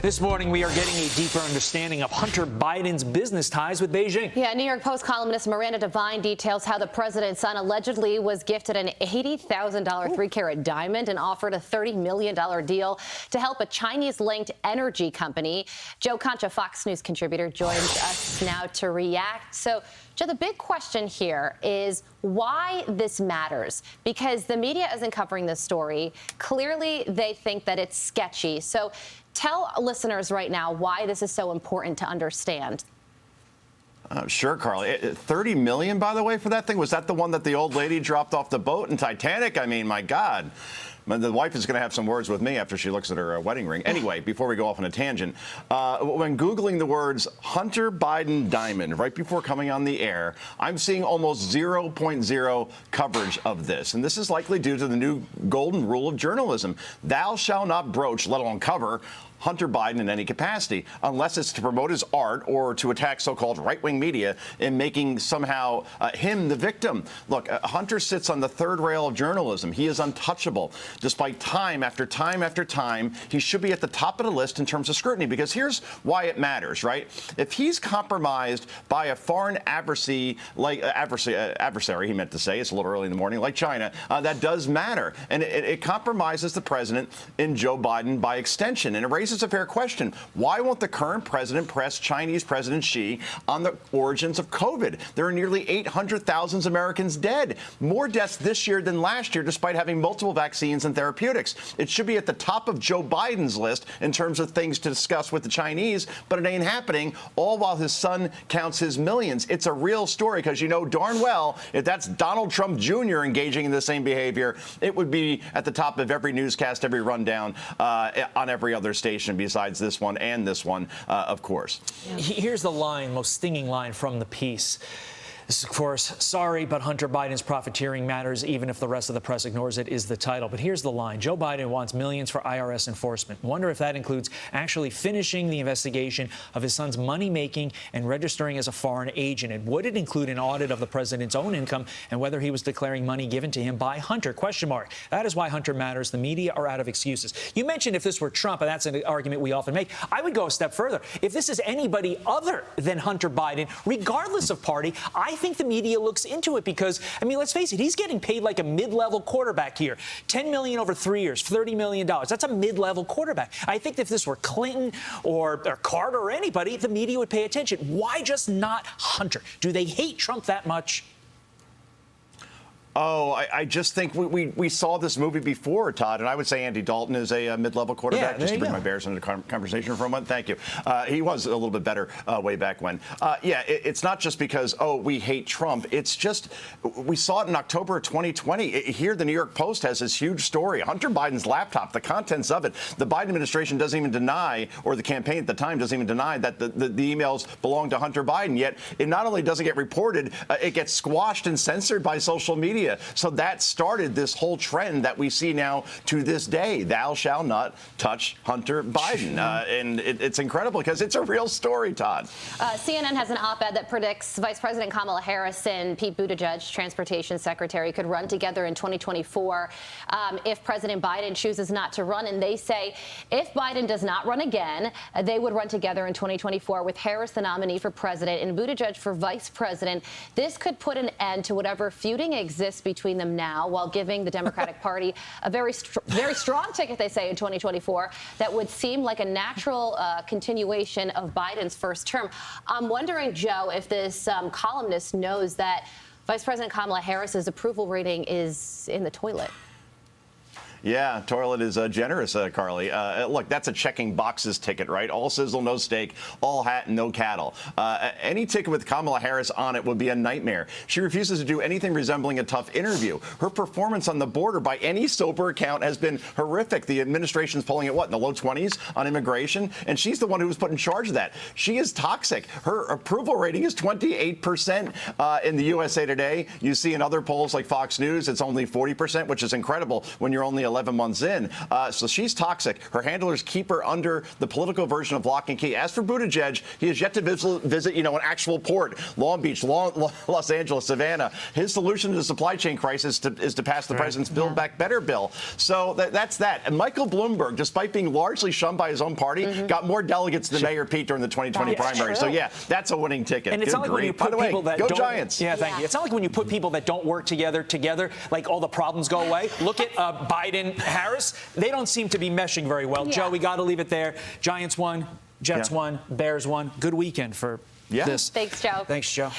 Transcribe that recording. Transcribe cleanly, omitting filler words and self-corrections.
This morning, we are getting a deeper understanding of Hunter Biden's business ties with Beijing. Yeah, New York Post columnist Miranda Devine details how the president's son allegedly was gifted an $80,000 3-carat diamond and offered a $30 million deal to help a Chinese-linked energy company. Joe Concha, Fox News contributor, joins us now to react. So, Joe, the big question here is why this matters, because the media isn't covering this story. Clearly, they think that it's sketchy. So tell listeners right now why this is so important to understand. Sure, Carly. 30 million, by the way, for that thing? Was that the one that the old lady dropped off the boat in Titanic? I mean, my God. The wife is going to have some words with me after she looks at her wedding ring. Anyway, before we go off on a tangent, when Googling the words Hunter Biden diamond right before coming on the air, I'm seeing almost 0.0 coverage of this. And this is likely due to the new golden rule of journalism. Thou shalt not broach, let alone cover, Hunter Biden in any capacity, unless it's to promote his art or to attack so-called right-wing media in making somehow him the victim. Look, Hunter sits on the third rail of journalism. He is untouchable. Despite time after time after time, he should be at the top of the list in terms of scrutiny, because here's why it matters, right? If he's compromised by a foreign adversary, he meant to say, it's a little early in the morning, like China, that does matter. And it compromises the president in Joe Biden by extension. And it raises a fair question. Why won't the current president press Chinese President Xi on the origins of COVID? There are nearly 800,000 Americans dead, more deaths this year than last year, despite having multiple vaccines and therapeutics. It should be at the top of Joe Biden's list in terms of things to discuss with the Chinese, but it ain't happening, all while his son counts his millions. It's a real story, because you know darn well if that's Donald Trump Jr. engaging in the same behavior, it would be at the top of every newscast, every rundown on every other station besides this one and this one, of course. Here's the line, most stinging line from the piece. This is, of course, sorry, but Hunter Biden's profiteering matters even if the rest of the press ignores it, is the title. But here's the line. Joe Biden wants millions for IRS enforcement. Wonder if that includes actually finishing the investigation of his son's money-making and registering as a foreign agent. And would it include an audit of the president's own income and whether he was declaring money given to him by Hunter? Question mark. That is why Hunter matters. The media are out of excuses. You mentioned if this were Trump, and that's an argument we often make. I would go a step further. If this is anybody other than Hunter Biden, regardless of party, I think the media looks into it because, I mean, let's face it, he's getting paid like a mid-level quarterback here. $10 million over 3 years, $30 million. That's a mid-level quarterback. I think if this were Clinton or Carter or anybody, the media would pay attention. Why just not Hunter? Do they hate Trump that much? Oh, I just think we saw this movie before, Todd, and I would say Andy Dalton is a mid-level quarterback. Just to bring my Bears into the conversation for a moment. Thank you. He was a little bit better way back when. It's not just because, we hate Trump. It's just we saw it in October of 2020. Here, the New York Post has this huge story. Hunter Biden's laptop, the contents of it. The Biden administration doesn't even deny, or the campaign at the time doesn't even deny, that the emails belong to Hunter Biden. Yet it not only doesn't get reported, it gets squashed and censored by social media. So that started this whole trend that we see now to this day. Thou shalt not touch Hunter Biden. And it's incredible because it's a real story, Todd. CNN has an op-ed that predicts Vice President Kamala Harris and Pete Buttigieg, Transportation Secretary, could run together in 2024 if President Biden chooses not to run. And they say if Biden does not run again, they would run together in 2024 with Harris, the nominee for president, and Buttigieg for vice president. This could put an end to whatever feuding exists between them now, while giving the Democratic Party a very strong ticket, they say, in 2024 that would seem like a natural continuation of Biden's first term. I'm wondering, Joe, if this columnist knows that Vice President Kamala Harris's approval rating is in the toilet. Yeah, toilet is generous, Carly. Look, that's a checking boxes ticket, right? All sizzle, no steak, all hat, no cattle. Any ticket with Kamala Harris on it would be a nightmare. She refuses to do anything resembling a tough interview. Her performance on the border, by any sober account, has been horrific. The administration's polling at, what, in the low 20s on immigration? And she's the one who was put in charge of that. She is toxic. Her approval rating is 28% in the USA Today. You see in other polls like Fox News, it's only 40%, which is incredible when you're only 11 months in. So she's toxic. Her handlers keep her under the political version of lock and key. As for Buttigieg, he has yet to visit, an actual port, Long Beach, Los Angeles, Savannah. His solution to the supply chain crisis is to pass the president's Build Back Better bill. So that's that. And Michael Bloomberg, despite being largely shunned by his own party, got more delegates than Mayor Pete during the 2020 primary. So yeah, that's a winning ticket. And it's not like when you put people that go don't, Giants. Yeah, thank you. It's not like when you put people that don't work together, like all the problems go away. Look at Biden, Harris. They don't seem to be meshing very well. Joe, we got to leave it there. Giants won, Jets won, Bears won. Good weekend for this. Thanks, Joe. Thanks, Joe.